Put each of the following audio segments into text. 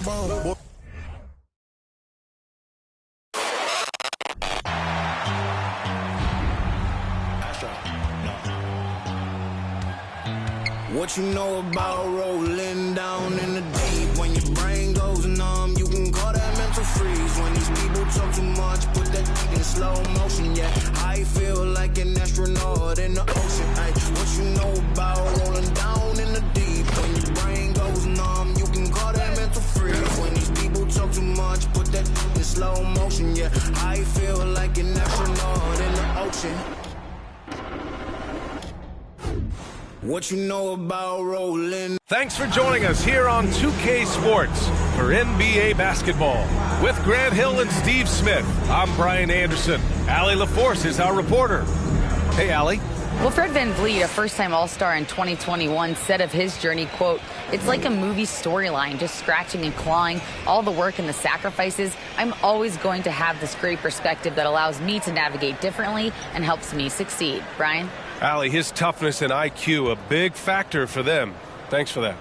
What you know about rolling down in the deep? When your brain goes numb, you can call that mental freeze. When these people talk too much, put that beat in slow motion. Yeah, I feel like an astronaut in the ocean. Ay, what you know about rolling down in the deep? When your brain goes numb, you can call that mental freeze. When these people talk too much, put that beat in slow motion. Yeah, I feel like an astronaut in the ocean. What you know about rolling? Thanks for joining us here on 2K Sports for NBA basketball. With Grant Hill and Steve Smith, I'm Brian Anderson. Allie LaForce is our reporter. Hey, Allie. Well, Fred VanVleet, a first-time All-Star in 2021, said of his journey, quote, "It's like a movie storyline, just scratching and clawing, all the work and the sacrifices. I'm always going to have this great perspective that allows me to navigate differently and helps me succeed." Brian? Allie, his toughness and IQ, a big factor for them. Thanks for that.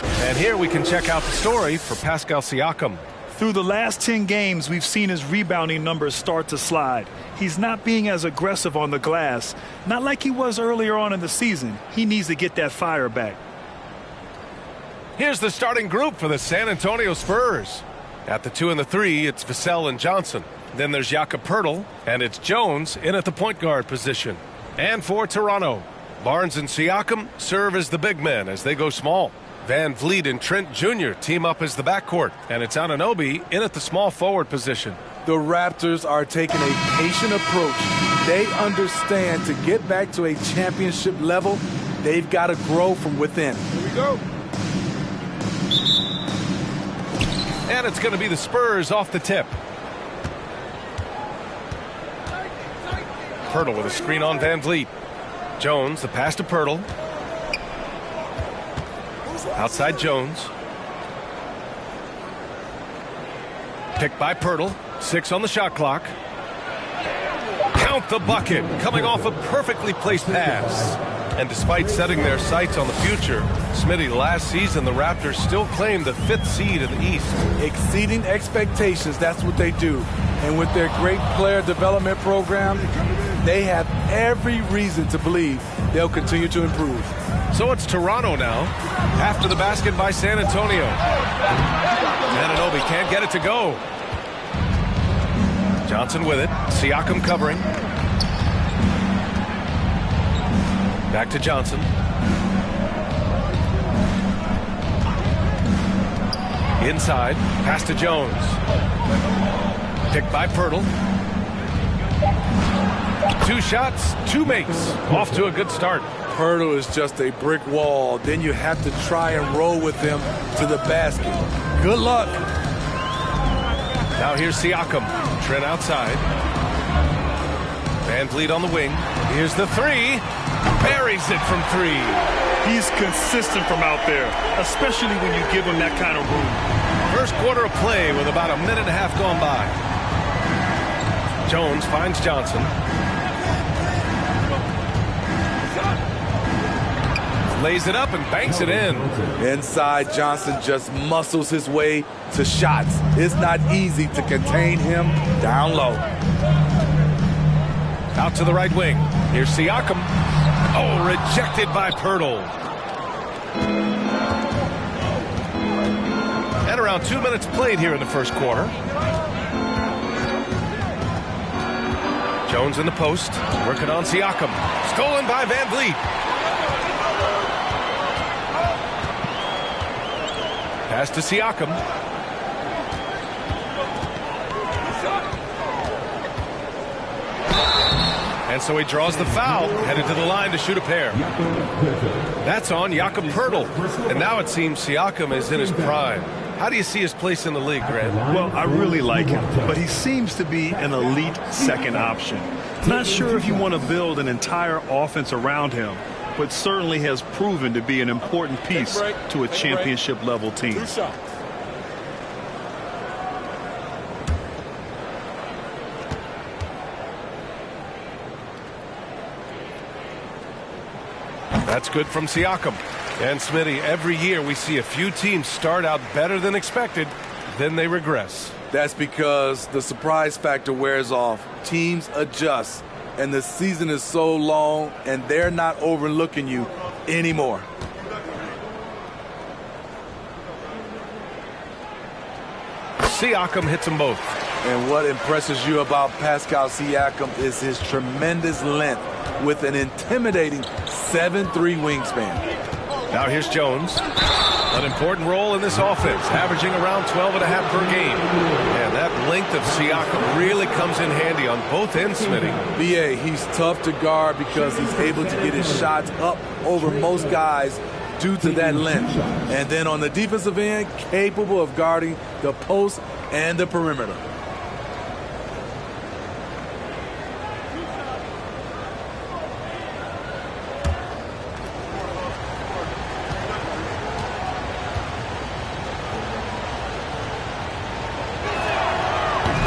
And here we can check out the story for Pascal Siakam. Through the last 10 games, we've seen his rebounding numbers start to slide. He's not being as aggressive on the glass, not like he was earlier on in the season. He needs to get that fire back. Here's the starting group for the San Antonio Spurs. At the 2 and the 3, it's Vassell and Johnson. Then there's Jakob Poeltl, and it's Jones in at the point guard position. And for Toronto, Barnes and Siakam serve as the big men as they go small. VanVleet and Trent Jr. team up as the backcourt, and it's Anunoby in at the small forward position. The Raptors are taking a patient approach. They understand to get back to a championship level, they've got to grow from within. Here we go. And it's going to be the Spurs off the tip. Poeltl with a screen on VanVleet. Jones, the pass to Poeltl. Outside Jones. Picked by Poeltl. 6 on the shot clock. Count the bucket. Coming off a perfectly placed pass. And despite setting their sights on the future, Smitty, last season the Raptors still claimed the 5th seed in the East. Exceeding expectations, that's what they do. And with their great player development program, they have every reason to believe they'll continue to improve. So it's Toronto now, after the basket by San Antonio. Anunoby can't get it to go. Johnson with it. Siakam covering. Back to Johnson. Inside. Pass to Jones. Picked by Poeltl. 2 shots, 2 makes. Off to a good start. Poeltl is just a brick wall. Then you have to try and roll with him to the basket. Good luck. Now here's Siakam. Trent outside. VanVleet on the wing. Here's the 3. Buries it from 3. He's consistent from out there, especially when you give him that kind of room. First quarter of play with about a minute and a half gone by. Jones finds Johnson. Lays it up and banks it in. Inside, Johnson just muscles his way to shots. It's not easy to contain him down low. Out to the right wing. Here's Siakam. Oh, rejected by Poeltl. And around 2 minutes played here in the first quarter. Jones in the post, working on Siakam. Stolen by VanVleet. Pass to Siakam. And so he draws the foul, headed to the line to shoot a pair. That's on Jakob Poeltl. And now it seems Siakam is in his prime. How do you see his place in the league, Grant? Well, I really like him, but he seems to be an elite second option. Not sure if you want to build an entire offense around him, but certainly has proven to be an important piece to a championship-level team. That's good from Siakam. And Smitty, every year we see a few teams start out better than expected, then they regress. That's because the surprise factor wears off. Teams adjust, and the season is so long, and they're not overlooking you anymore. Siakam hits them both. And what impresses you about Pascal Siakam is his tremendous length with an intimidating 7'3" wingspan. Now here's Jones. An important role in this offense, averaging around 12.5 per game. And that length of Siakam really comes in handy on both ends, Smitty. B.A., he's tough to guard because he's able to get his shots up over most guys due to that length. And then on the defensive end, capable of guarding the post and the perimeter.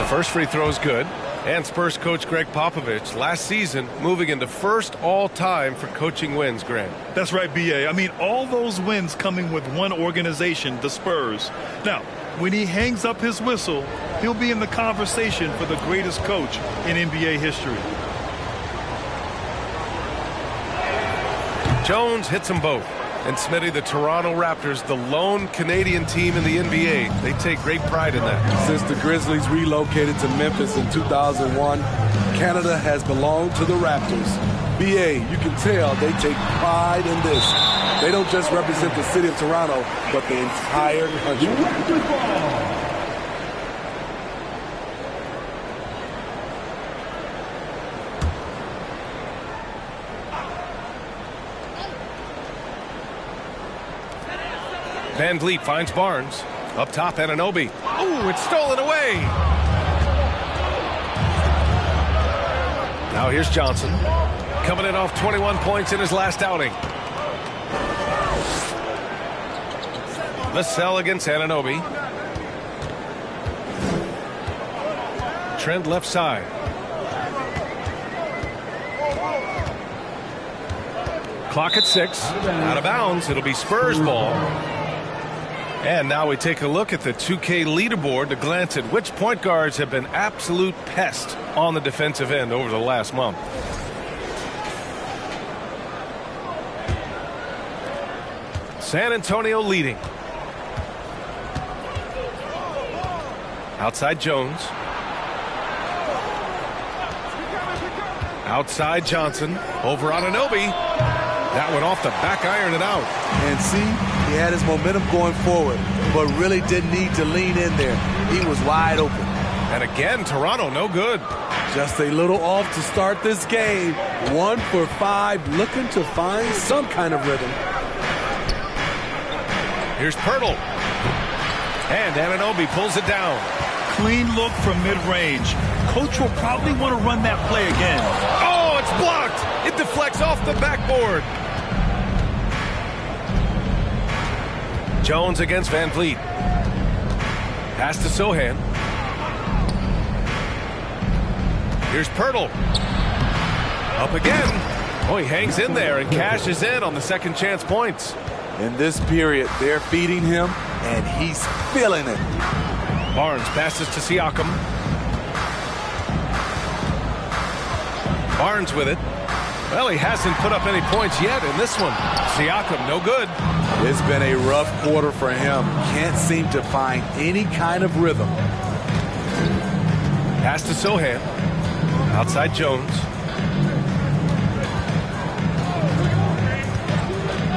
First free throw is good. And Spurs coach Greg Popovich last season moving into first all-time for coaching wins, Grant. That's right, B.A. I mean, all those wins coming with one organization, the Spurs. Now, when he hangs up his whistle, he'll be in the conversation for the greatest coach in NBA history. Jones hits them both. And Smitty, the Toronto Raptors, the lone Canadian team in the NBA, they take great pride in that. Since the Grizzlies relocated to Memphis in 2001, Canada has belonged to the Raptors. B.A., you can tell they take pride in this. They don't just represent the city of Toronto, but the entire country. Van Vliet finds Barnes. Up top, Anunoby. Ooh, it's stolen away. Now here's Johnson. Coming in off 21 points in his last outing. Vassell against Anunoby. Trent left side. Clock at 6. Out of bounds. It'll be Spurs ball. And now we take a look at the 2K leaderboard to glance at which point guards have been absolute pests on the defensive end over the last month. San Antonio leading. Outside Jones. Outside Johnson. Over Anunoby. That went off the back iron and out. And see, he had his momentum going forward, but really didn't need to lean in there. He was wide open. And again, Toronto no good. Just a little off to start this game. 1 for 5, looking to find some kind of rhythm. Here's Pirtle. And Anunoby pulls it down. Clean look from mid-range. Coach will probably want to run that play again. Oh, it's blocked. It deflects off the backboard. Jones against Van Vliet. Pass to Sohan. Here's Pirtle. Up again. Oh, he hangs in there and cashes in on the second chance points. In this period, they're feeding him, and he's feeling it. Barnes passes to Siakam. Barnes with it. Well, he hasn't put up any points yet in this one. Siakam, no good. It's been a rough quarter for him. Can't seem to find any kind of rhythm. Pass to Sohan. Outside Jones.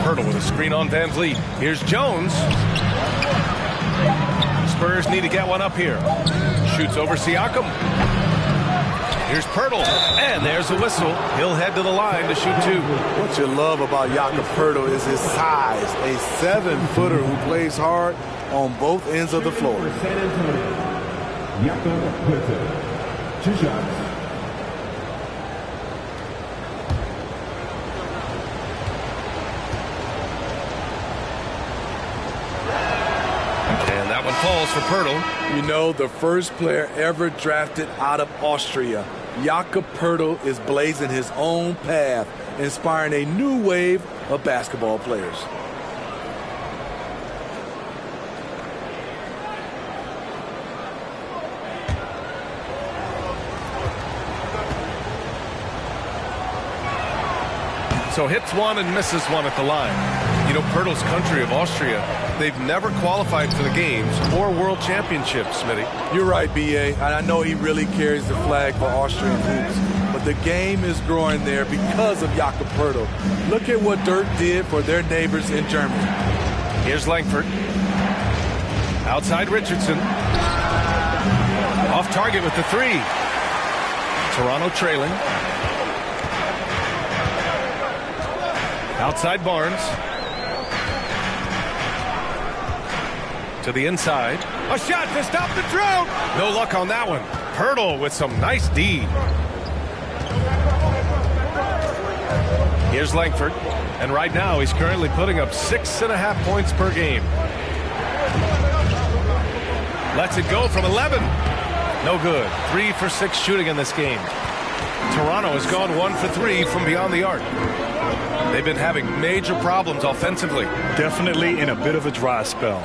Pirtle with a screen on Van Vliet. Here's Jones. Spurs need to get one up here. Shoots over Siakam. Here's Pirtle, and there's a whistle. He'll head to the line to shoot 2. What you love about Jakob Pirtle is his size. A 7-footer who plays hard on both ends of the floor. San Antonio, Jakob Pirtle. 2 shots. And that one falls for Pirtle. You know, the first player ever drafted out of Austria. Jakob Pirtle is blazing his own path, inspiring a new wave of basketball players. So hits one and misses one at the line. You know, Pirtle's country of Austria, they've never qualified for the games or world championships, Smitty. You're right, B.A. And I know he really carries the flag for Austrian hoops. But the game is growing there because of Jakob Pirtle. Look at what Dirk did for their neighbors in Germany. Here's Langford. Outside Richardson. Off target with the three. Toronto trailing. Outside Barnes. To the inside. A shot to stop the drought. No luck on that one. Pirtle with some nice D. Here's Langford. And right now he's currently putting up 6.5 points per game. Lets it go from 11. No good. 3 for 6 shooting in this game. Toronto has gone 1 for 3 from beyond the arc. They've been having major problems offensively. Definitely in a bit of a dry spell.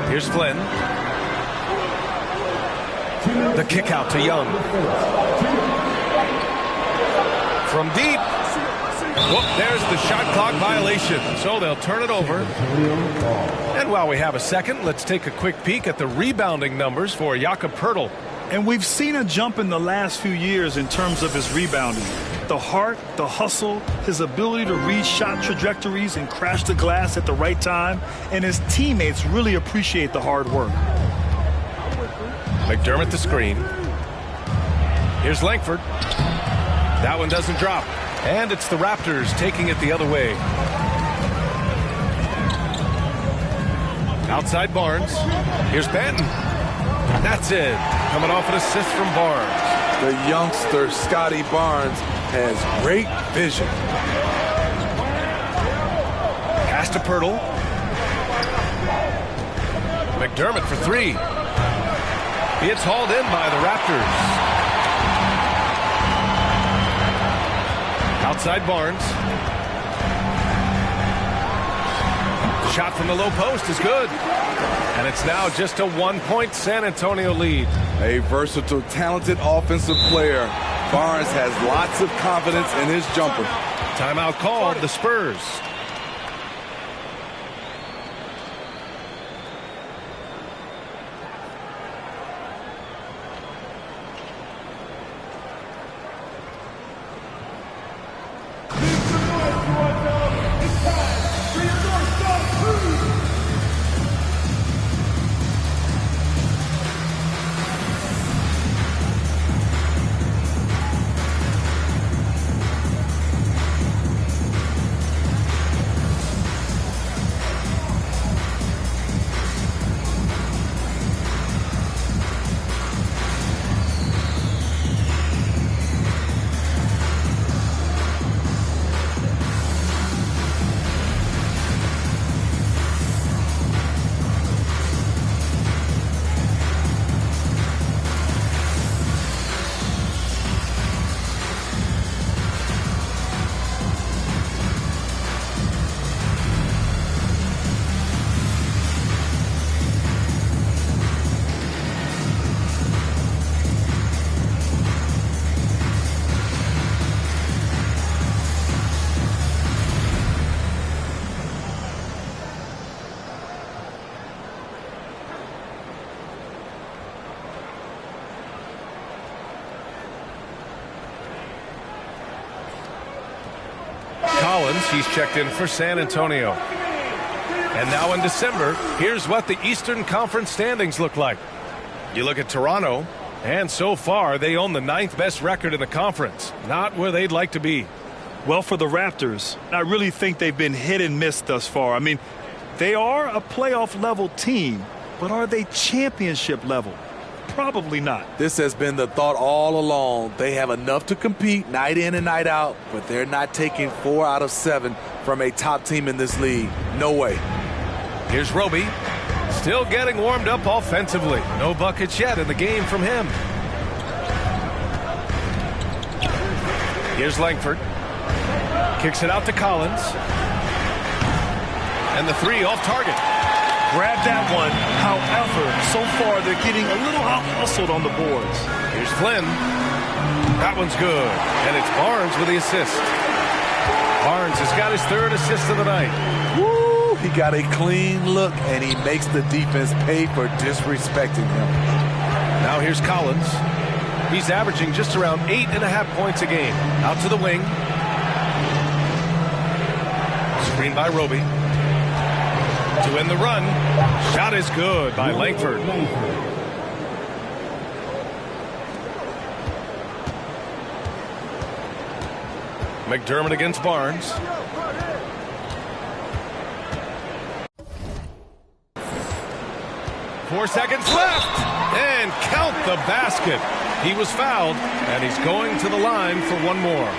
Here's Flynn. The kick out to Young. From deep. Whoop, there's the shot clock violation. So they'll turn it over. And while we have a second, let's take a quick peek at the rebounding numbers for Jakob Pirtle. And we've seen a jump in the last few years in terms of his rebounding. The heart, the hustle, his ability to read shot trajectories and crash the glass at the right time. And his teammates really appreciate the hard work. McDermott the screen. Here's Langford. That one doesn't drop. And it's the Raptors taking it the other way. Outside Barnes. Here's Banton. That's it. Coming off an assist from Barnes. The youngster, Scotty Barnes, has great vision. Pass to Pirtle. McDermott for three. It's hauled in by the Raptors. Outside Barnes. Shot from the low post is good. And it's now just a 1-point San Antonio lead. A versatile, talented offensive player. Barnes has lots of confidence in his jumper. Timeout called, the Spurs. He's checked in for San Antonio. And now in December, here's what the Eastern Conference standings look like. You look at Toronto, and so far they own the 9th best record in the conference. Not where they'd like to be. Well, for the Raptors, I really think they've been hit and miss thus far. I mean, they are a playoff-level team, but are they championship level? Probably not. This has been the thought all along. They have enough to compete night in and night out, but they're not taking 4 out of 7 from a top team in this league. No way. Here's Roby. Still getting warmed up offensively. No buckets yet in the game from him. Here's Langford. Kicks it out to Collins. And the three off target. Grab that one. However, so far they're getting a little out-hustled on the boards. Here's Flynn. That one's good. And it's Barnes with the assist. Barnes has got his third assist of the night. Woo! He got a clean look, and he makes the defense pay for disrespecting him. Now here's Collins. He's averaging just around 8.5 points a game. Out to the wing. Screen by Roby. To end the run. Shot is good by Langford. McDermott against Barnes. Four seconds left. And count the basket. He was fouled, and he's going to the line for one more.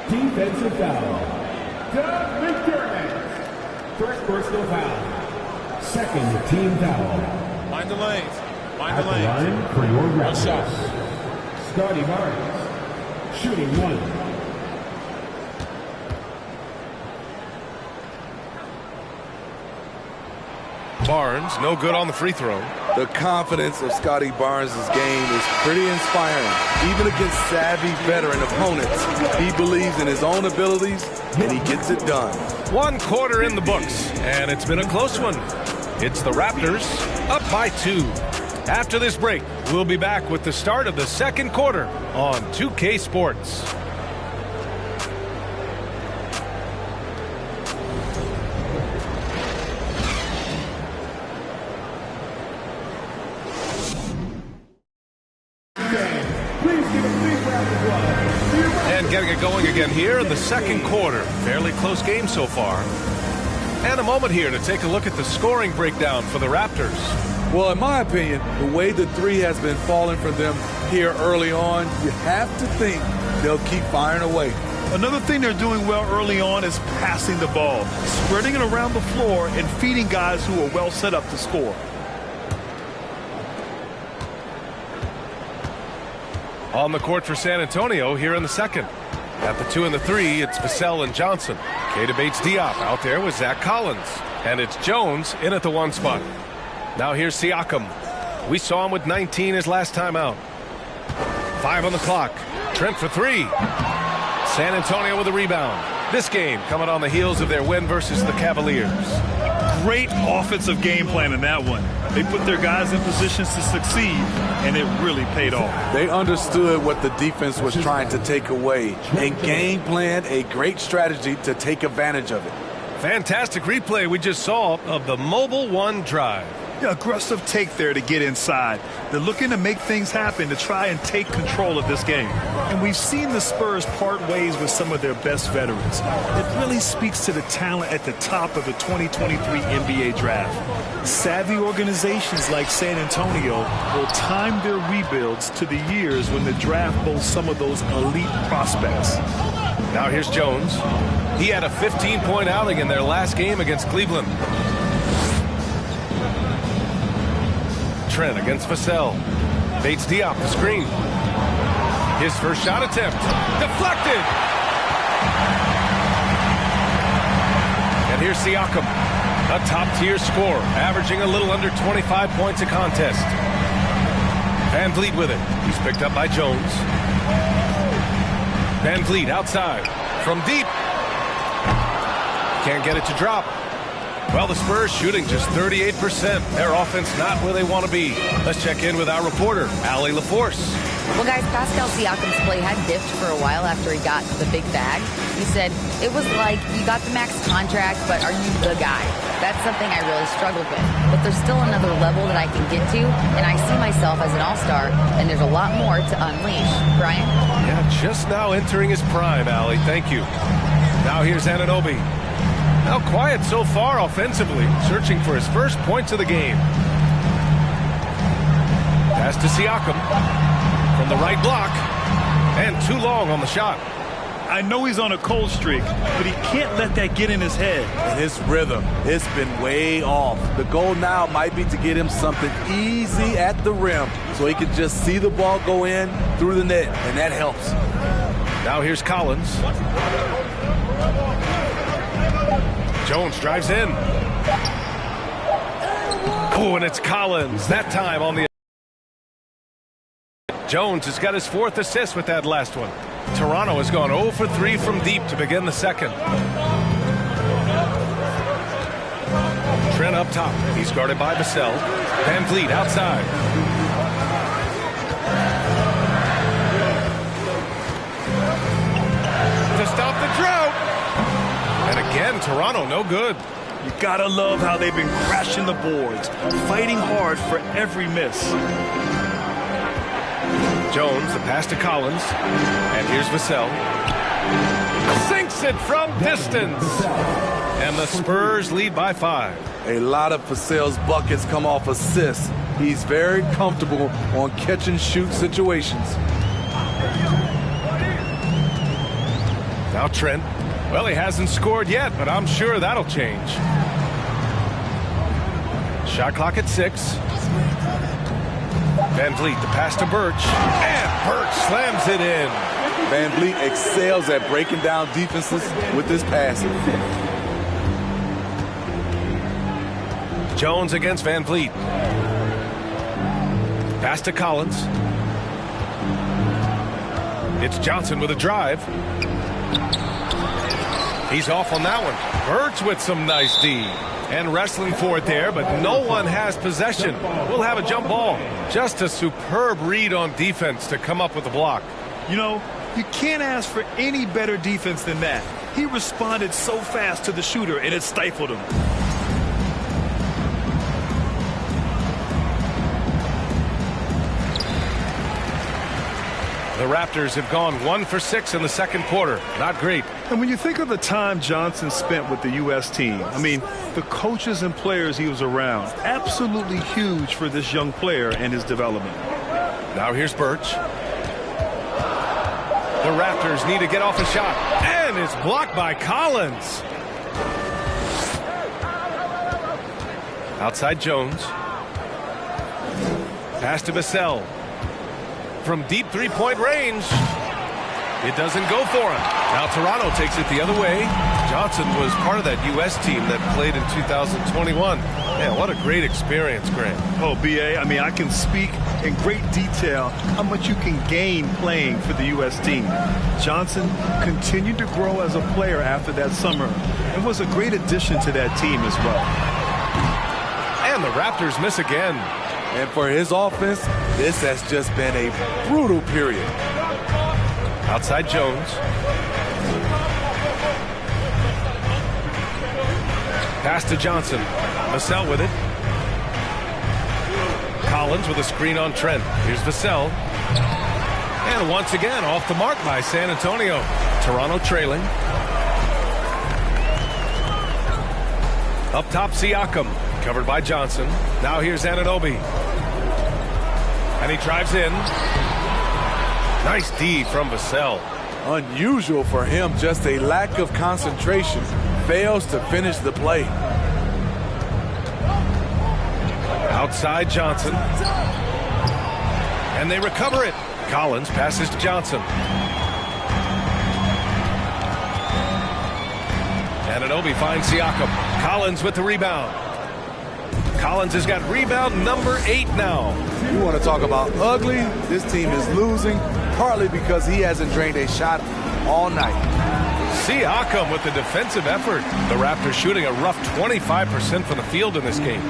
Defensive foul. Doug McDermott. First personal foul. Second team foul. Mind the lanes. Mind At the lanes. line for your One shot. Raptors. Scotty Barnes. Shooting one. Barnes, no good on the free throw. The confidence of Scotty Barnes' game is pretty inspiring. Even against savvy veteran opponents, he believes in his own abilities, and he gets it done. 1 quarter in the books, and it's been a close one. It's the Raptors up by 2. After this break, we'll be back with the start of the second quarter on 2K Sports. And getting it going again here in the second quarter. Fairly close game so far. And a moment here to take a look at the scoring breakdown for the Raptors. Well, in my opinion, the way the three has been falling for them here early on, you have to think they'll keep firing away. Another thing they're doing well early on is passing the ball, spreading it around the floor and feeding guys who are well set up to score. On the court for San Antonio here in the second. At the 2 and the 3, it's Vassell and Johnson. Keita Bates-Diop out there with Zach Collins. And it's Jones in at the 1 spot. Now here's Siakam. We saw him with 19 his last time out. 5 on the clock. Trent for 3. San Antonio with a rebound. This game coming on the heels of their win versus the Cavaliers. Great offensive game plan in that one. They put their guys in positions to succeed, and it really paid off. They understood what the defense was trying to take away and game planned a great strategy to take advantage of it. Fantastic replay we just saw of the Mobile One drive. Yeah, aggressive take there to get inside. They're looking to make things happen to try and take control of this game. And we've seen the Spurs part ways with some of their best veterans. It really speaks to the talent at the top of the 2023 NBA draft. Savvy organizations like San Antonio will time their rebuilds to the years when the draft boasts some of those elite prospects. Now here's Jones. He had a 15-point outing in their last game against Cleveland. Trent against Vassell. Bates-Diop the screen. His first shot attempt. Deflected! And here's Siakam. A top-tier scorer, averaging a little under 25 points a contest. Van Vliet with it. He's picked up by Jones. Van Vliet outside. From deep. Can't get it to drop. Well, the Spurs shooting just 38%. Their offense not where they want to be. Let's check in with our reporter, Allie LaForce. Well, guys, Pascal Siakam's play had dipped for a while after he got the big bag. He said, it was like, you got the max contract, but are you the guy? That's something I really struggled with. But there's still another level that I can get to, and I see myself as an all-star, and there's a lot more to unleash. Brian? Yeah, just now entering his prime, Allie. Thank you. Now here's Anunoby. Now quiet so far offensively, searching for his first points of the game. Pass to Siakam from the right block, and too long on the shot. I know he's on a cold streak, but he can't let that get in his head. And his rhythm, it's been way off. The goal now might be to get him something easy at the rim so he can just see the ball go in through the net, and that helps. Now here's Collins. Jones drives in. Oh, and it's Collins. That time on the Jones has got his 4th assist with that last one. Toronto has gone 0 for 3 from deep to begin the second. Trent up top. He's guarded by Vassell. Van Vliet outside. To stop the drought. And again, Toronto no good. You gotta love how they've been crashing the boards, fighting hard for every miss. Jones, the pass to Collins. And here's Vassell. Sinks it from distance. And the Spurs lead by 5. A lot of Vassell's buckets come off assists. He's very comfortable on catch-and-shoot situations. Now Trent. Well, he hasn't scored yet, but I'm sure that'll change. Shot clock at 6. Van Vliet, the pass to Birch. And Birch slams it in. Van Vliet excels at breaking down defenses with his passing. Jones against Van Vliet. Pass to Collins. It's Johnson with a drive. He's off on that one. Birch with some nice D. And wrestling for it there, but no one has possession. We'll have a jump ball. Just a superb read on defense to come up with the block. You know, you can't ask for any better defense than that. He responded so fast to the shooter, and it stifled him. The Raptors have gone 1 for 6 in the second quarter. Not great. And when you think of the time Johnson spent with the U.S. team, I mean, the coaches and players he was around, absolutely huge for this young player and his development. Now here's Birch. The Raptors need to get off a shot. And it's blocked by Collins. Outside Jones. Pass to Vassell. From deep three-point range. It doesn't go for him. Now Toronto takes it the other way. Johnson was part of that U.S. team that played in 2021. Man, what a great experience, Grant. Oh, B.A., I mean, I can speak in great detail how much you can gain playing for the U.S. team. Johnson continued to grow as a player after that summer and was a great addition to that team as well. And the Raptors miss again. And for his offense, this has just been a brutal period. Outside Jones. Pass to Johnson. Vassell with it. Collins with a screen on Trent. Here's Vassell. And once again, off the mark by San Antonio. Toronto trailing. Up top, Siakam. Covered by Johnson. Now here's Anunoby. And he drives in. Nice D from Vassell. Unusual for him, just a lack of concentration. Fails to finish the play. Outside Johnson. And they recover it. Collins passes to Johnson. Anunoby finds Siakam. Collins with the rebound. Collins has got rebound number 8 now. You want to talk about ugly? This team is losing, partly because he hasn't drained a shot all night. Siakam with the defensive effort. The Raptors shooting a rough 25% from the field in this game.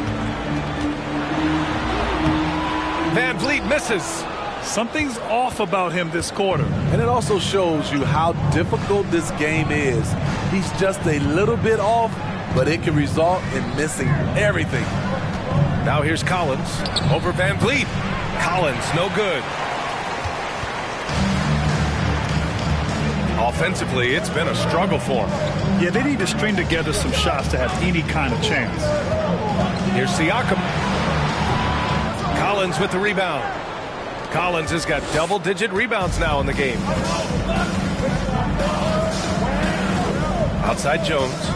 Van Vliet misses. Something's off about him this quarter. And it also shows you how difficult this game is. He's just a little bit off, but it can result in missing everything. Now here's Collins over Van Vliet. Collins, no good. Offensively, it's been a struggle for him. Yeah, they need to string together some shots to have any kind of chance. Here's Siakam. Collins with the rebound. Collins has got double-digit rebounds now in the game. Outside Jones.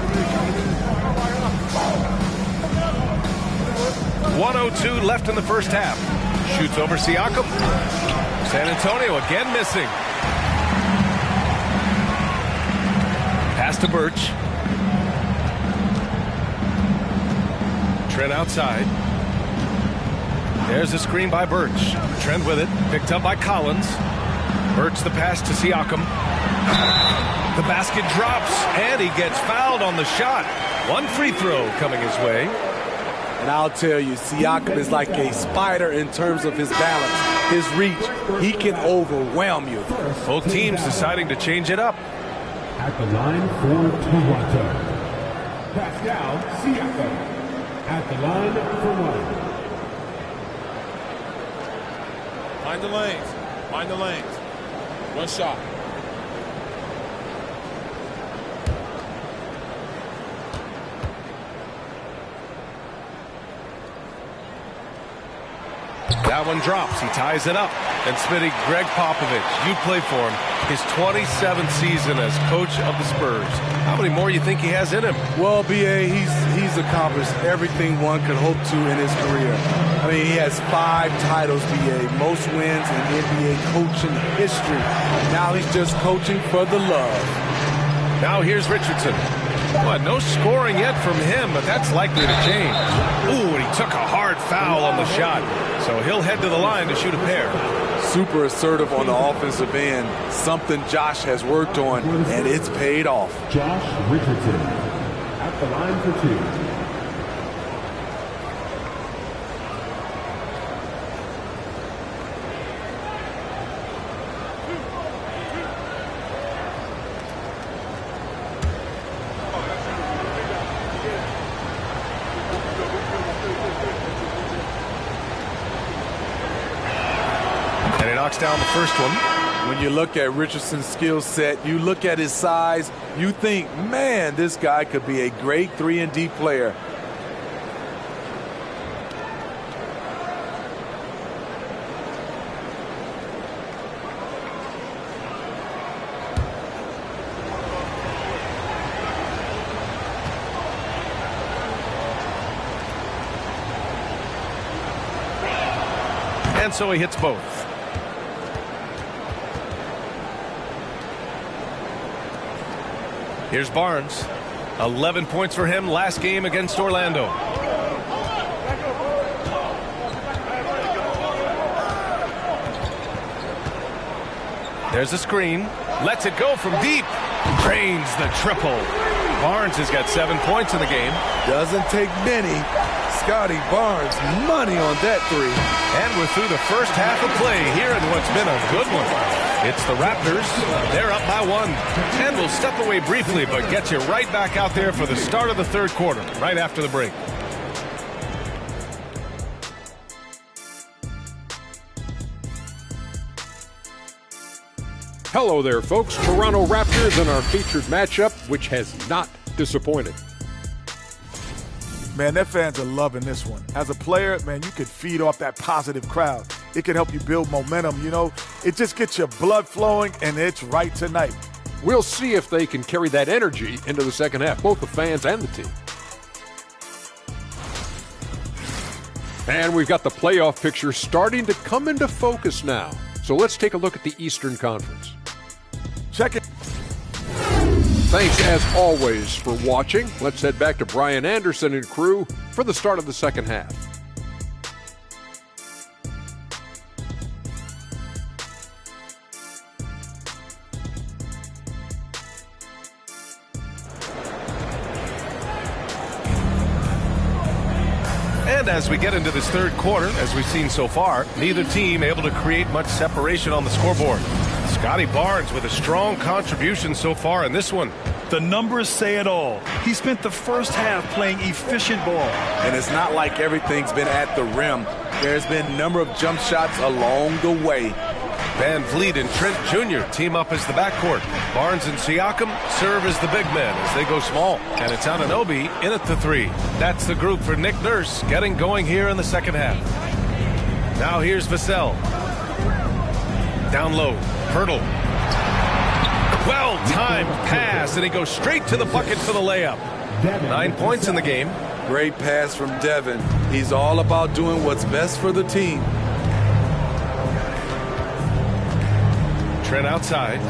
1:02 left in the first half. Shoots over Siakam. San Antonio again missing. Pass to Birch. Trent outside. There's a screen by Birch. Trent with it. Picked up by Collins. Birch the pass to Siakam. The basket drops, and he gets fouled on the shot. One free throw coming his way. And I'll tell you, Siakam is like a spider in terms of his balance, his reach. He can overwhelm you. Both teams deciding to change it up. At the line for Toronto, Pascal Siakam. At the line for one. Mind the lanes. Mind the lanes. One shot. That one drops. He ties it up. And Smitty, Greg Popovich, you play for him. His 27th season as coach of the Spurs. How many more you think he has in him? Well, B.A., he's accomplished everything one could hope to in his career. I mean, he has 5 titles, B.A., most wins in NBA coaching history. Now he's just coaching for the love. Now here's Richardson. Well, no scoring yet from him, but that's likely to change. Ooh, and he took a hard foul on the shot. So he'll head to the line to shoot a pair. Super assertive on the offensive end. Something Josh has worked on, and it's paid off. Josh Richardson at the line for two. Knocks down the first one. When you look at Richardson's skill set, you look at his size, you think, man, this guy could be a great 3-and-D player. And so he hits both. Here's Barnes. 11 points for him last game against Orlando. There's a screen. Lets it go from deep. Drains the triple. Barnes has got 7 points in the game. Doesn't take many. Scotty Barnes, money on that three. And we're through the first half of play here in what's been a good one. It's the Raptors. They're up by 1. And we'll step away briefly, but get you right back out there for the start of the third quarter, right after the break. Hello there, folks. Toronto Raptors in our featured matchup, which has not disappointed. Man, their fans are loving this one. As a player, man, you could feed off that positive crowd. It can help you build momentum, you know. It just gets your blood flowing, and it's right tonight. We'll see if they can carry that energy into the second half, both the fans and the team. And we've got the playoff picture starting to come into focus now. So let's take a look at the Eastern Conference. Check it. Thanks, as always, for watching. Let's head back to Brian Anderson and crew for the start of the second half. And as we get into this third quarter, as we've seen so far, neither team able to create much separation on the scoreboard. Scotty Barnes with a strong contribution so far in this one. The numbers say it all. He spent the first half playing efficient ball. And it's not like everything's been at the rim. There's been a number of jump shots along the way. Van Vliet and Trent Jr. team up as the backcourt. Barnes and Siakam serve as the big men as they go small. And it's Anunoby in at the 3. That's the group for Nick Nurse getting going here in the second half. Now here's Vassell. Down low. Hurdle. Well-timed pass, and he goes straight to the bucket for the layup. 9 points in the game. Great pass from Devin. He's all about doing what's best for the team. Trent outside.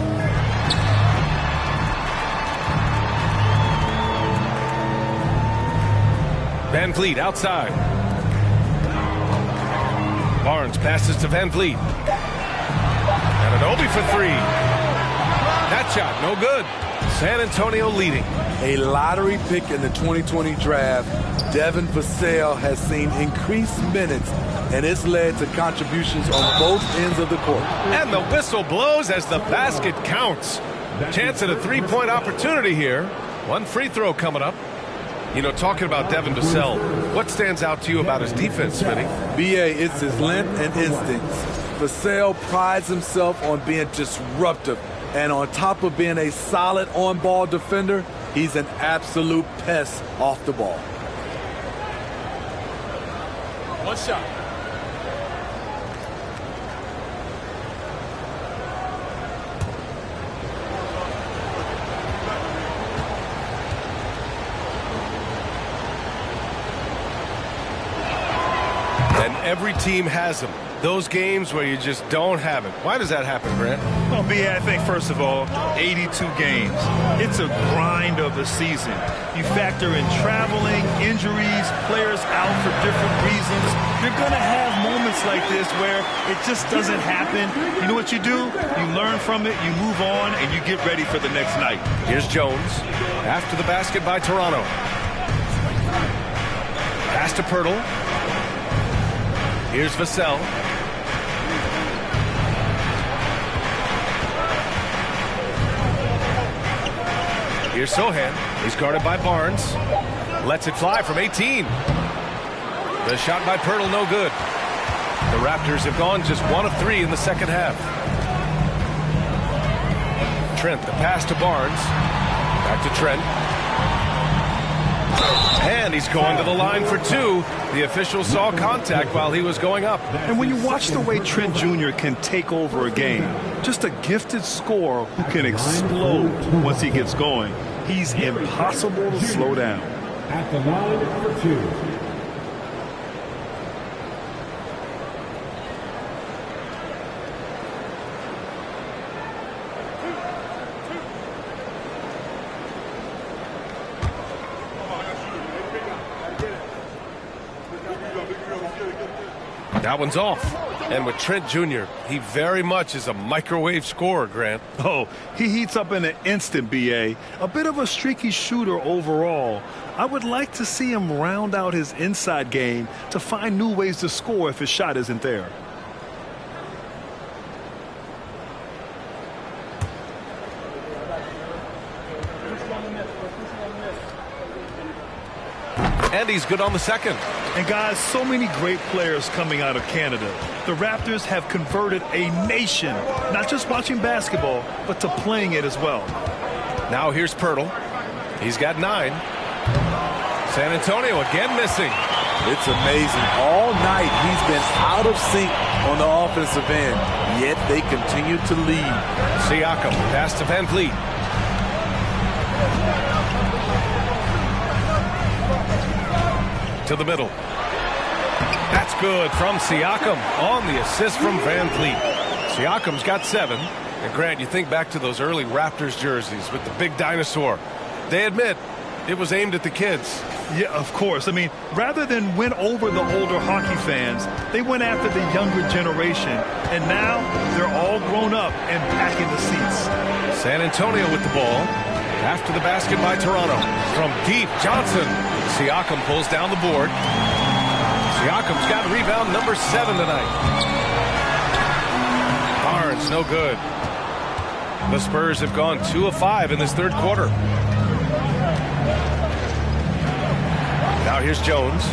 Van Vliet outside. Barnes passes to Van Vliet. And an Obi for three. That shot, no good. San Antonio leading. A lottery pick in the 2020 draft, Devin Vassell has seen increased minutes, and it's led to contributions on both ends of the court. And the whistle blows as the basket counts. Chance at a three-point opportunity here. One free throw coming up. You know, talking about Devin Vassell, what stands out to you about his defense, Smitty? B.A., it's his length and instincts. Vassell prides himself on being disruptive, and on top of being a solid on-ball defender, he's an absolute pest off the ball. One shot. And every team has them. Those games where you just don't have it. Why does that happen, Grant? Well, B.A., I think, first of all, 82 games. It's a grind of a season. You factor in traveling, injuries, players out for different reasons. You're going to have moments like this where it just doesn't happen. You know what you do? You learn from it, you move on, and you get ready for the next night. Here's Jones. After the basket by Toronto. Pass to Pirtle. Here's Vassell. Here's Sohan. He's guarded by Barnes. Lets it fly from 18. The shot by Pirtle, no good. The Raptors have gone just 1 of 3 in the second half. Trent, the pass to Barnes. Back to Trent. And he's going to the line for 2. The official saw contact while he was going up. And when you watch the way Trent Jr. can take over a game, just a gifted scorer who can explode once he gets going, he's impossible to slow down. At the line for 2. That one's off. And with Trent Jr., he very much is a microwave scorer, Grant. Oh, he heats up in an instant, B.A. A bit of a streaky shooter overall. I would like to see him round out his inside game to find new ways to score if his shot isn't there. And he's good on the second. And guys, so many great players coming out of Canada. The Raptors have converted a nation, not just watching basketball, but to playing it as well. Now here's Pirtle. He's got 9. San Antonio again missing. It's amazing. All night he's been out of sync on the offensive end, yet they continue to lead. Siakam, pass to Van Vliet. To the middle. That's good from Siakam on the assist from Van Vliet. Siakam's got 7. And Grant, you think back to those early Raptors jerseys with the big dinosaur. They admit it was aimed at the kids. Yeah, of course. I mean, rather than win over the older hockey fans, they went after the younger generation. And now they're all grown up and packing the seats. San Antonio with the ball. After the basket by Toronto. From deep, Johnson. Siakam pulls down the board. Siakam's got rebound number 7 tonight. Barnes, no good. The Spurs have gone 2 of 5 in this third quarter. Now here's Jones.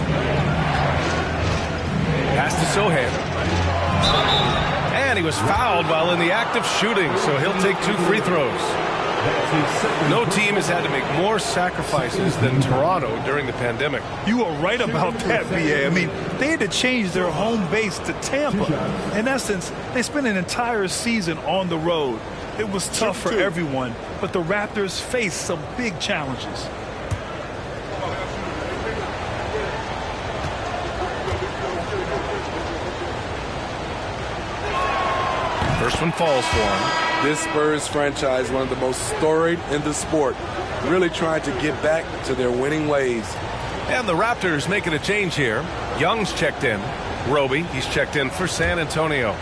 Pass to Sohan. And he was fouled while in the act of shooting, so he'll take 2 free throws. No team has had to make more sacrifices than Toronto during the pandemic. You are right about that, B.A. I mean, they had to change their home base to Tampa. In essence, they spent an entire season on the road. It was tough for everyone, but the Raptors faced some big challenges. First one falls for him. This Spurs franchise, one of the most storied in the sport, really trying to get back to their winning ways. And the Raptors making a change here. Young's checked in. Roby, he's checked in for San Antonio.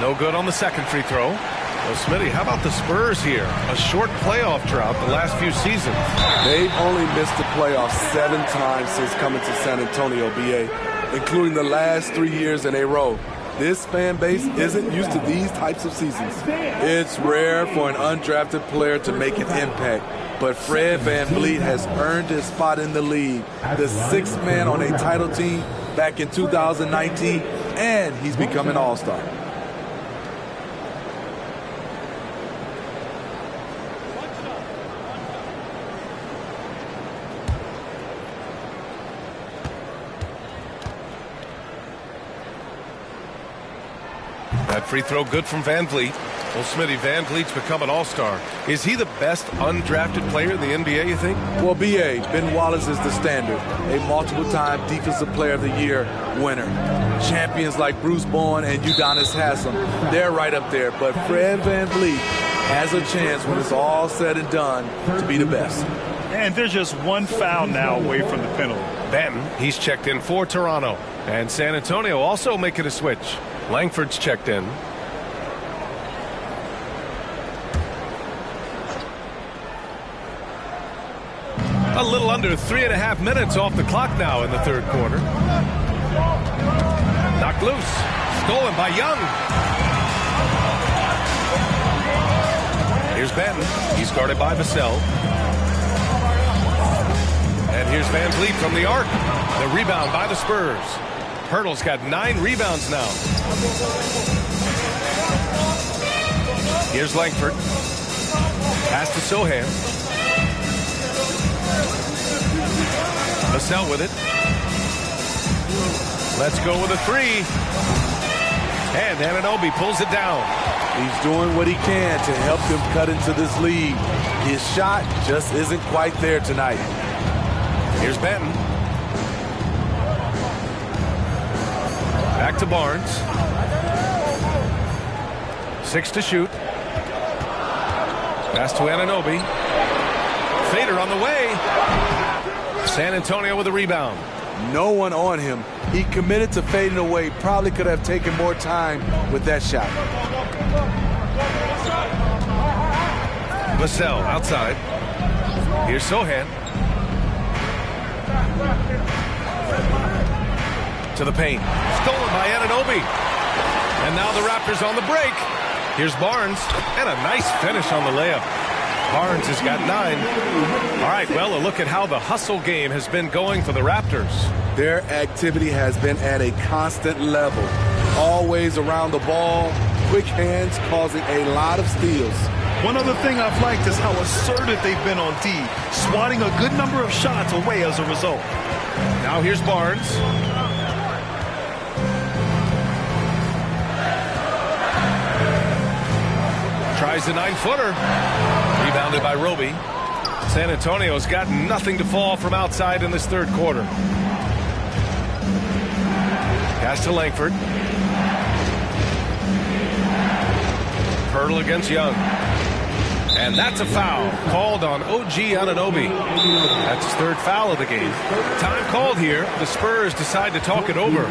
No good on the second free throw. Well, Smitty, how about the Spurs here? A short playoff drought the last few seasons. They've only missed the playoffs 7 times since coming to San Antonio, BA, including the last 3 years in a row. This fan base isn't used to these types of seasons. It's rare for an undrafted player to make an impact, but Fred VanVleet has earned his spot in the league, the 6th man on a title team back in 2019, and he's become an all-star. That free throw good from VanVleet. Well, Smitty, VanVleet's become an all-star. Is he the best undrafted player in the NBA, you think? Well, B.A., Ben Wallace is the standard. A multiple-time Defensive Player of the Year winner. Champions like Bruce Bowen and Udonis Haslem, they're right up there. But Fred VanVleet has a chance when it's all said and done to be the best. And there's just one foul now away from the penalty. Banton, he's checked in for Toronto. And San Antonio also making a switch. Langford's checked in. A little under 3.5 minutes off the clock now in the third quarter. Knocked loose. Stolen by Young. Here's Banton. He's guarded by Vassell. And here's VanVleet from the arc. The rebound by the Spurs. Hurdle's got 9 rebounds now. Here's Langford. Pass to Sohan. Vassell with it. Let's go with a 3. And Anunoby pulls it down. He's doing what he can to help them cut into this lead. His shot just isn't quite there tonight. Here's Banton. Back to Barnes. 6 to shoot. Pass to Anunoby. Fader on the way. San Antonio with a rebound. No one on him. He committed to fading away. Probably could have taken more time with that shot. Vassell outside. Here's Sohan. To the paint. Stolen by Anunoby. And now the Raptors on the break. Here's Barnes. And a nice finish on the layup. Barnes has got 9. All right, well, a look at how the hustle game has been going for the Raptors. Their activity has been at a constant level. Always around the ball. Quick hands causing a lot of steals. One other thing I've liked is how assertive they've been on D, swatting a good number of shots away as a result. Now here's Barnes. Tries the 9-footer. Rebounded by Roby. San Antonio's got nothing to fall from outside in this third quarter. Pass to Langford. Hurdle against Young. And that's a foul called on OG Anunoby. That's his 3rd foul of the game. Time called here. The Spurs decide to talk it over.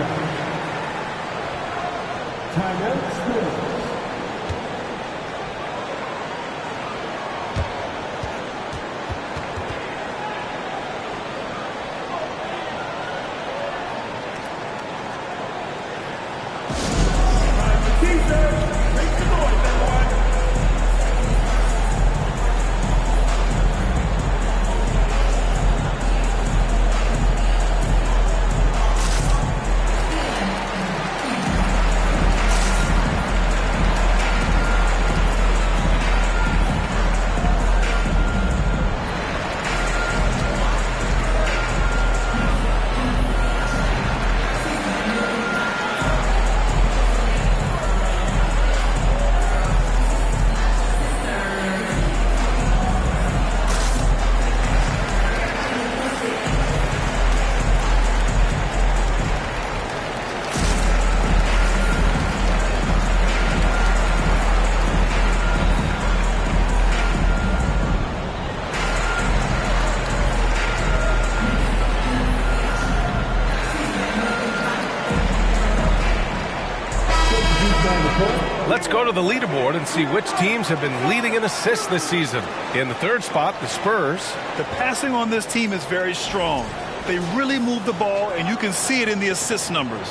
Let's go to the leaderboard and see which teams have been leading in assists this season. In the third spot, the Spurs. The passing on this team is very strong. They really move the ball, and you can see it in the assist numbers.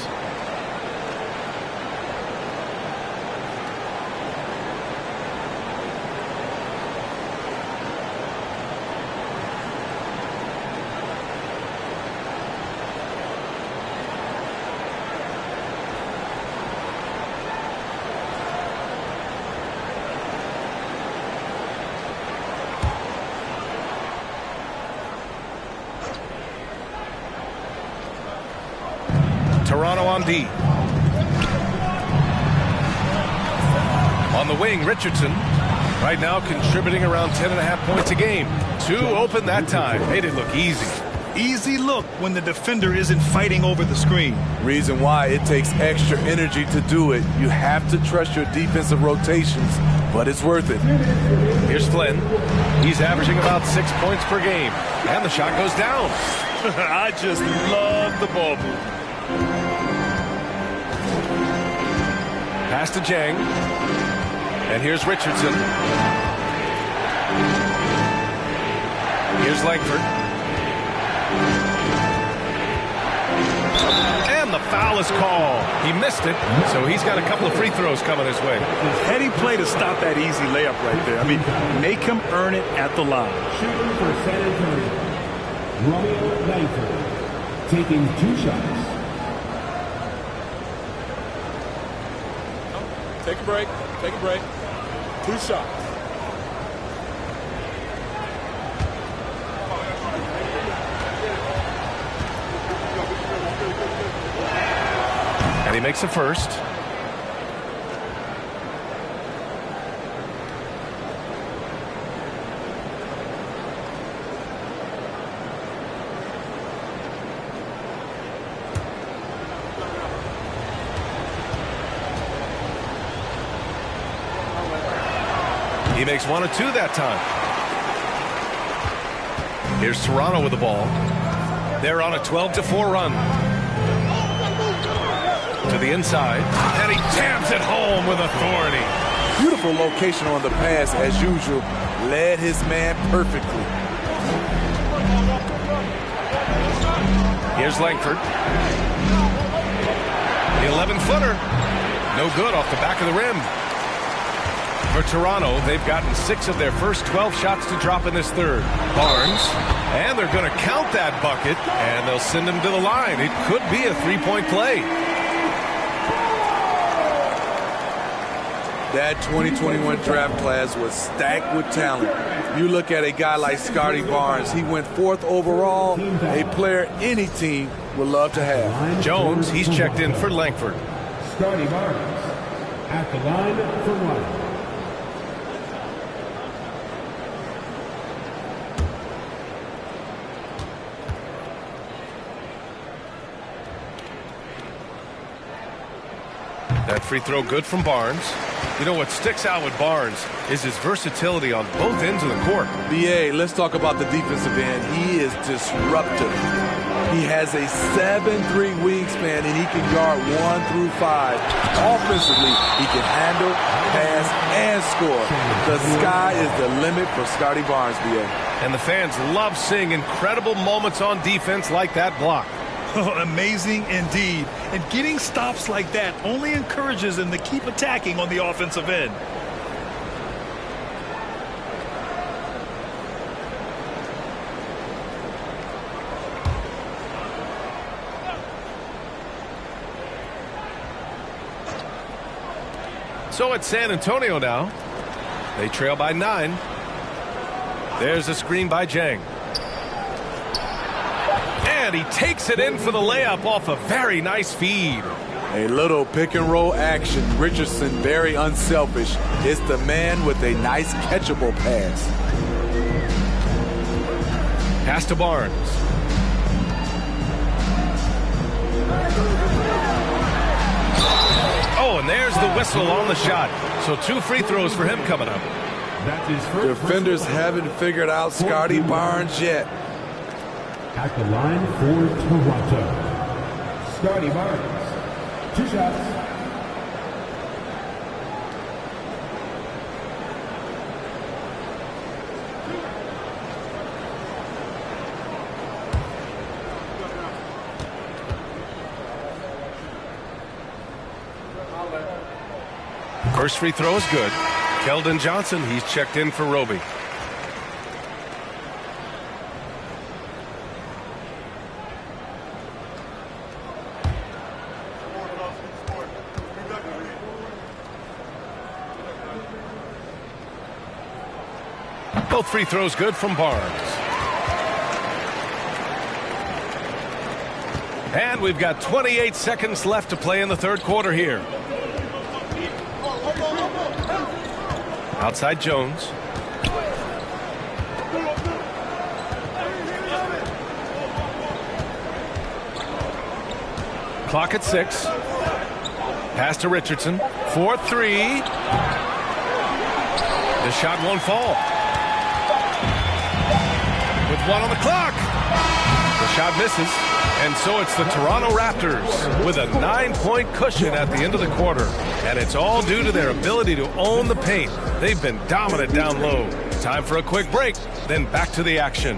Toronto on D. On the wing, Richardson. Right now contributing around 10.5 points a game. 2 open that time. Made it look easy. Easy look when the defender isn't fighting over the screen. Reason why it takes extra energy to do it. You have to trust your defensive rotations, but it's worth it. Here's Flynn. He's averaging about 6 points per game. And the shot goes down. I just love the ball move. Pass to Jang. And here's Richardson. Here's Langford. And the foul is called. He missed it, so he's got a couple of free throws coming his way. Heady play to stop that easy layup right there. I mean, make him earn it at the line. Shooting for San Antonio, Romeo Langford, taking 2 shots. Take a break. Take a break. 2 shots. And he makes the first. He makes 1 of 2 that time. Here's Toronto with the ball. They're on a 12-4 run. To the inside, and he jams it home with authority. Beautiful location on the pass, as usual. Led his man perfectly. Here's Langford. The 11-footer. No good off the back of the rim. For Toronto, they've gotten 6 of their first 12 shots to drop in this third. Barnes, and they're going to count that bucket, and they'll send him to the line. It could be a 3-point play. That 2021 draft class was stacked with talent. You look at a guy like Scotty Barnes. He went 4th overall, a player any team would love to have. Jones, he's checked in for Langford. Scotty Barnes at the line for 1. That free throw good from Barnes. You know what sticks out with Barnes is his versatility on both ends of the court. BA, let's talk about the defensive end. He is disruptive. He has a 7'3" wingspan, and he can guard 1 through 5. Offensively, he can handle, pass, and score. The sky is the limit for Scotty Barnes, BA. And the fans love seeing incredible moments on defense like that block. Amazing indeed. And getting stops like that only encourages them to keep attacking on the offensive end. So it's San Antonio now. They trail by 9. There's a screen by Jang. And he takes it in for the layup off a very nice feed. A little pick and roll action. Richardson very unselfish. It's the man with a nice catchable pass. Pass to Barnes. Oh, and there's the whistle on the shot. So 2 free throws for him coming up. Defenders haven't figured out Scotty Barnes yet. At the line for Toronto, Scotty Barnes, 2 shots. First free throw is good. Keldon Johnson, he's checked in for Roby. Both free throws good from Barnes. And we've got 28 seconds left to play in the third quarter here. Outside Jones. Clock at 6. Pass to Richardson. 4-3. The shot won't fall. With 1 on the clock. The shot misses. And so it's the Toronto Raptors with a 9-point cushion at the end of the quarter. And it's all due to their ability to own the paint. They've been dominant down low. Time for a quick break, then back to the action.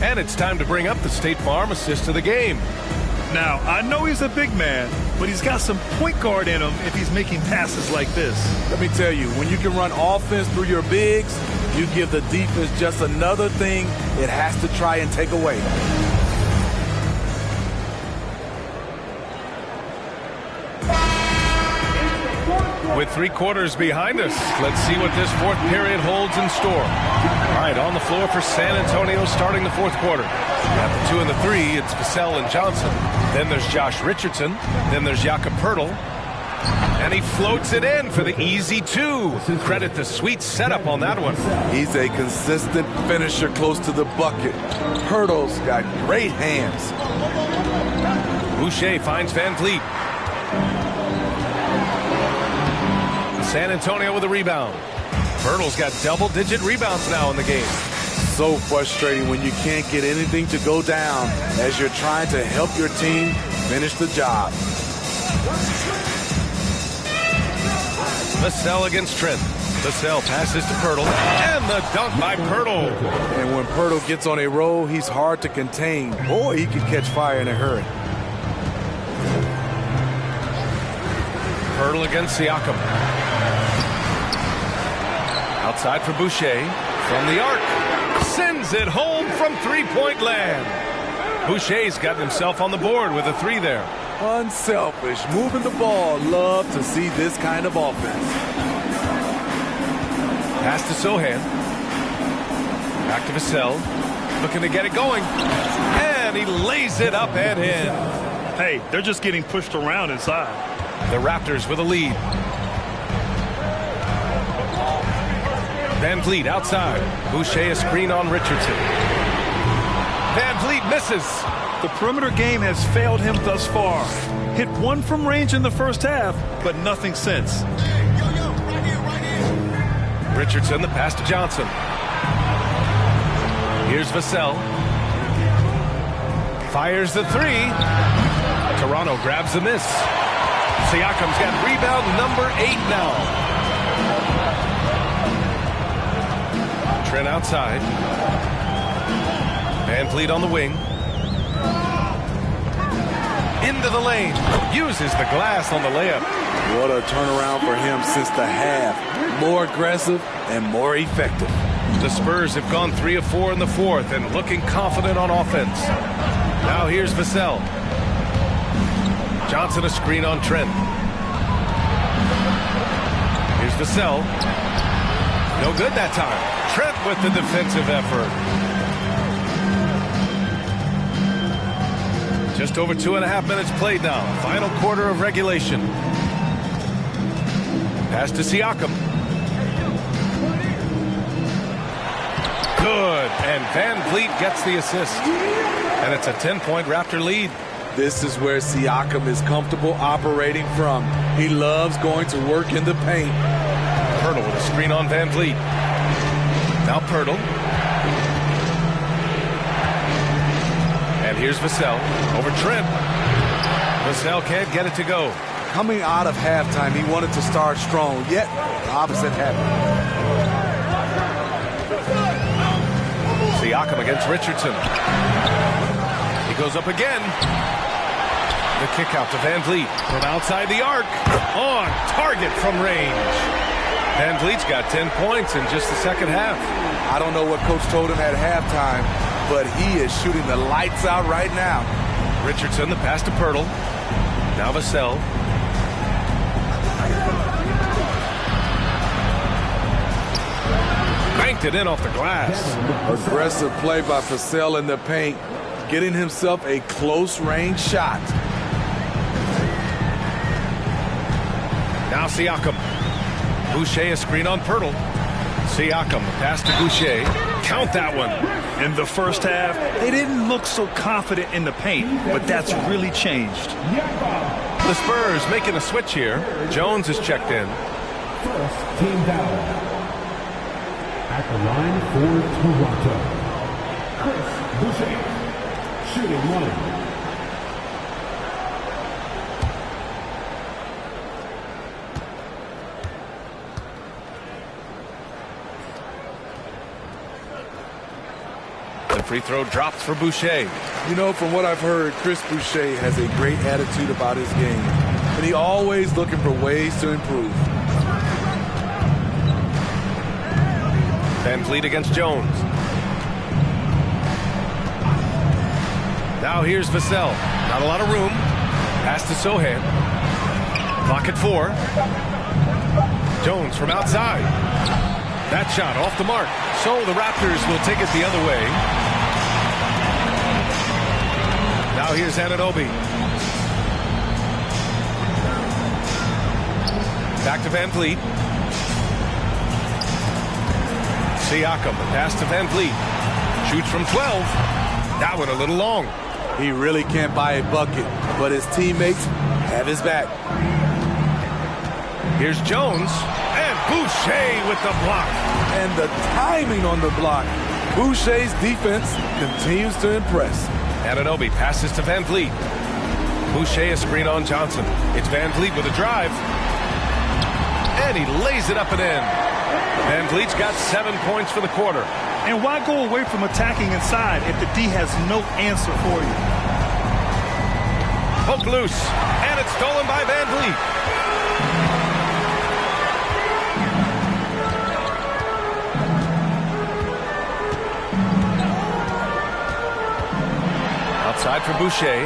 And it's time to bring up the State Farm assist of the game. Now, I know he's a big man, but he's got some point guard in him if he's making passes like this. Let me tell you, when you can run offense through your bigs, you give the defense just another thing it has to try and take away. With 3 quarters behind us, let's see what this fourth period holds in store. All right, on the floor for San Antonio starting the fourth quarter. At the 2 and the 3, it's Vassell and Johnson. Then there's Josh Richardson. Then there's Jakob Poeltl. And he floats it in for the easy 2. Credit the sweet setup on that one. He's a consistent finisher close to the bucket. Poeltl's got great hands. Boucher finds Van Vliet. San Antonio with a rebound. Poeltl's got double-digit rebounds now in the game. So frustrating when you can't get anything to go down as you're trying to help your team finish the job. Vassell against Trent. Vassell passes to Poeltl, and the dunk by Poeltl. And when Poeltl gets on a roll, he's hard to contain. Boy, he can catch fire in a hurry. Poeltl against Siakam. Outside for Boucher. From the arc. Sends it home from three-point land. Boucher's gotten himself on the board with a 3 there. Unselfish, moving the ball. Love to see this kind of offense. Pass to Sohan. Back to Vassell. Looking to get it going. And he lays it up and in. Hey, they're just getting pushed around inside. The Raptors with a lead. Van Vliet outside. Boucher a screen on Richardson. Van Vliet misses. The perimeter game has failed him thus far. Hit 1 from range in the first half, but nothing since. Richardson, the pass to Johnson. Here's Vassell. Fires the 3. Toronto grabs the miss. Siakam's got rebound number 8 now. Trent outside. Van Vliet on the wing. Into the lane. Uses the glass on the layup. What a turnaround for him since the half. More aggressive and more effective. The Spurs have gone 3 of 4 in the fourth and looking confident on offense. Now here's Vassell. Johnson a screen on Trent. Here's Vassell. No good that time. Trent with the defensive effort. Just over 2.5 minutes played now. Final quarter of regulation. Pass to Siakam. Good. And Van Vliet gets the assist. And it's a 10-point Raptor lead. This is where Siakam is comfortable operating from. He loves going to work in the paint. Poeltl with a screen on Van Vliet. Now Poeltl. And here's Vassell over Trent. Vassell can't get it to go. Coming out of halftime, he wanted to start strong, yet the opposite happened. Siakam against Richardson. He goes up again. The kick out to Van Vliet from outside the arc. On target from range. Van Vliet's got 10 points in just the second half. I don't know what coach told him at halftime, but he is shooting the lights out right now. Richardson, the pass to Pirtle. Now Vassell. Banked it in off the glass. Aggressive play by Vassell in the paint, getting himself a close-range shot. Now Siakam. Boucher a screen on Pirtle. Siakam, pass to Boucher. Count that one. In the first half, they didn't look so confident in the paint, but that's really changed. The Spurs making a switch here. Jones is checked in. First team down. At the line for Toronto, Chris Boucher, shooting one. The free throw drops for Boucher. You know, from what I've heard, Chris Boucher has a great attitude about his game, and he's always looking for ways to improve. Van Vliet against Jones. Now here's Vassell. Not a lot of room. Pass to Sohan. Clock at 4. Jones from outside. That shot off the mark. So the Raptors will take it the other way. Now here's Anunoby. Back to Van Vliet. Siakam, the pass to Van Vliet. Shoots from 12. That one a little long. He really can't buy a bucket, but his teammates have his back. Here's Jones, and Boucher with the block. And the timing on the block. Boucher's defense continues to impress. Anunoby passes to Van Vliet. Boucher a screen on Johnson. It's Van Vliet with a drive. And he lays it up and in. Van Vliet's got 7 points for the quarter. And why go away from attacking inside if the D has no answer for you? Poked loose, and it's stolen by Van Vliet. Outside for Boucher.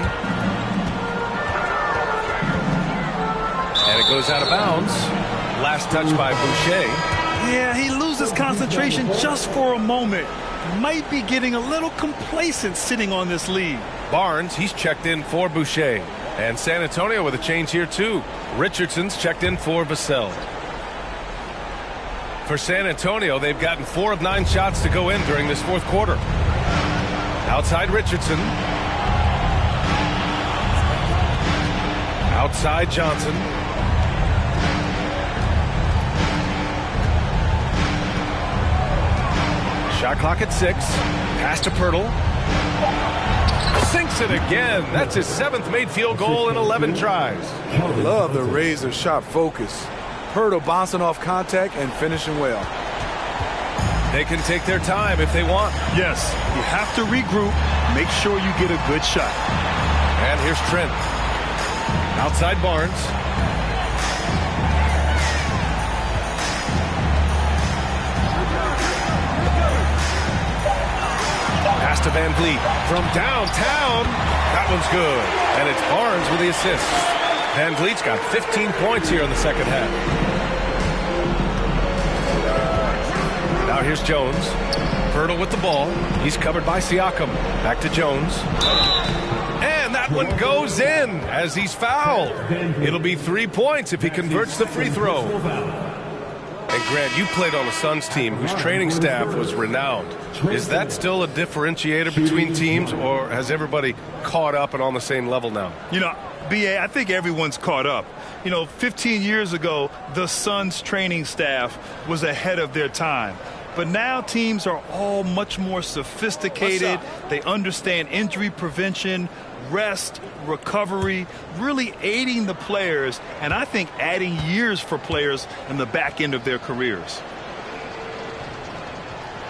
And it goes out of bounds. Last touch by Boucher. Yeah, he loses concentration just for a moment. Might be getting a little complacent sitting on this lead. Barnes, he's checked in for Boucher. And San Antonio with a change here too. Richardson's checked in for Vassell. For San Antonio, they've gotten 4 of 9 shots to go in during this fourth quarter. Outside Richardson. Outside Johnson. Shot clock at 6. Pass to Pirtle. Sinks it again. That's his 7th made field goal in 11 tries. Love the razor sharp focus. Pirtle bouncing off contact and finishing well. They can take their time if they want. Yes, you have to regroup. Make sure you get a good shot. And here's Trent. Outside Barnes. Pass to Van Vliet from downtown. That one's good. And it's Barnes with the assist. Van Vliet's got 15 points here in the second half. Now here's Jones. Pirtle with the ball. He's covered by Siakam. Back to Jones. And that one goes in as he's fouled. It'll be 3 points if he converts the free throw. And Grant, you played on a Suns team whose training staff was renowned. Is that still a differentiator between teams, or has everybody caught up and on the same level now? You know, B.A., I think everyone's caught up. You know, 15 years ago, the Suns training staff was ahead of their time. But now teams are all much more sophisticated. They understand injury prevention, rest, recovery, really aiding the players, and I think adding years for players in the back end of their careers.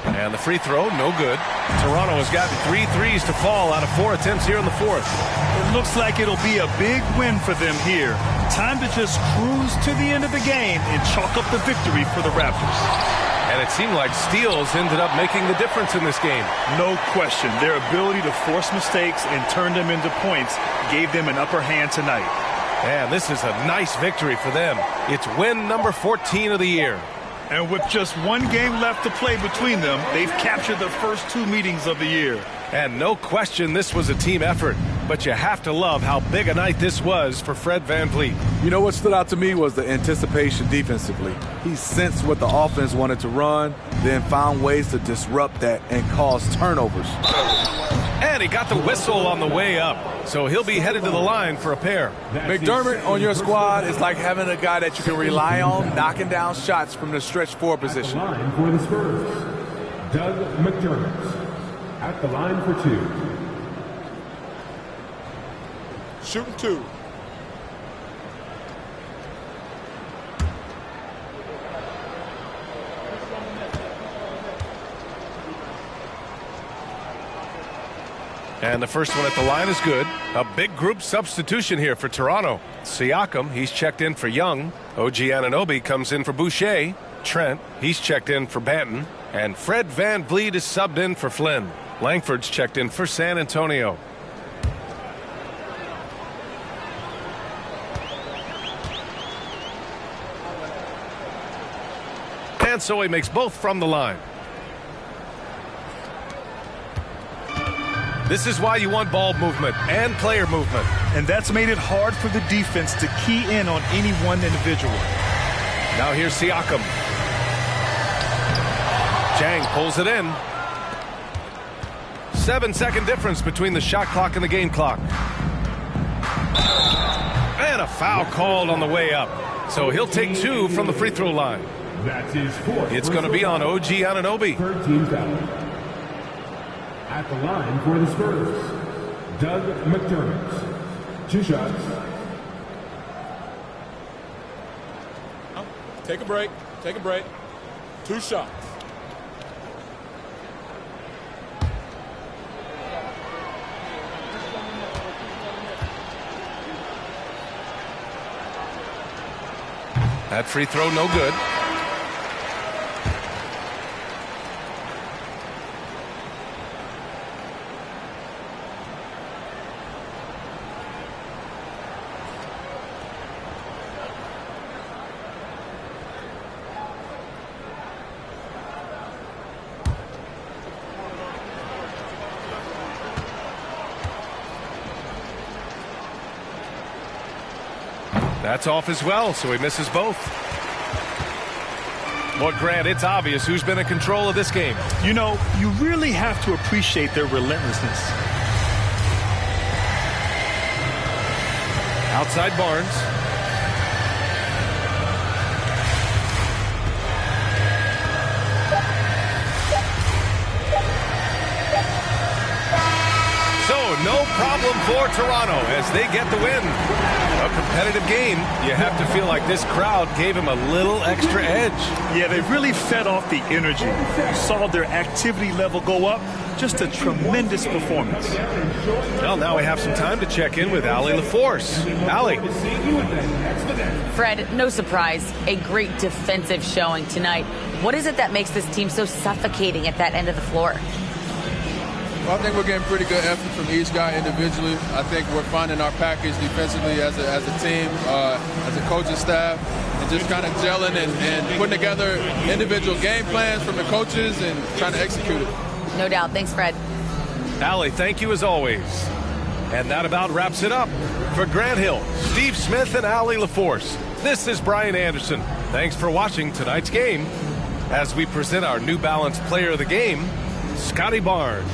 And the free throw, no good. Toronto has gotten 3 threes to fall out of 4 attempts here in the fourth. It looks like it'll be a big win for them here. Time to just cruise to the end of the game and chalk up the victory for the Raptors. And it seemed like steals ended up making the difference in this game. No question. Their ability to force mistakes and turn them into points gave them an upper hand tonight. And this is a nice victory for them. It's win number 14 of the year. And with just one game left to play between them, they've captured the first 2 meetings of the year. And no question this was a team effort. But you have to love how big a night this was for Fred VanVleet. You know what stood out to me was the anticipation defensively. He sensed what the offense wanted to run, then found ways to disrupt that and cause turnovers. And he got the whistle on the way up. So he'll be headed to the line for a pair. McDermott on your squad is like having a guy that you can rely on knocking down shots from the stretch 4 position. At the line for the Spurs, Doug McDermott. At the line for 2. Shooting 2. And the first one at the line is good. A big group substitution here for Toronto. Siakam, he's checked in for Young. OG Anunoby comes in for Boucher. Trent, he's checked in for Banton. And Fred VanVleet is subbed in for Flynn. Langford's checked in for San Antonio. And so he makes both from the line. This is why you want ball movement and player movement. And that's made it hard for the defense to key in on any one individual. Now here's Siakam. Jang pulls it in. 7-second difference between the shot clock and the game clock. And a foul called on the way up. So he'll take 2 from the free throw line. That's his 4th. It's going to be on OG Anunoby. 3rd team foul. At the line for the Spurs, Doug McDermott. 2 shots. Take a break. Take a break. 2 shots. That free throw no good. That's off as well, so he misses both. Well, Grant, it's obvious who's been in control of this game. You know, you really have to appreciate their relentlessness. Outside Barnes. So, no problem for Toronto as they get the win. A competitive game. You have to feel like this crowd gave him a little extra edge. Yeah, they really fed off the energy. You saw their activity level go up. Just a tremendous performance. Well, now we have some time to check in with Allie LaForce. Allie. Fred, no surprise, a great defensive showing tonight. What is it that makes this team so suffocating at that end of the floor? Well, I think we're getting pretty good effort from each guy individually. I think we're finding our package defensively as a team, as a coaching staff, and just kind of gelling and putting together individual game plans from the coaches and trying to execute it. No doubt. Thanks, Fred. Allie, thank you as always. And that about wraps it up. For Grant Hill, Steve Smith, and Allie LaForce, this is Brian Anderson. Thanks for watching tonight's game as we present our New Balance Player of the Game, Scotty Barnes.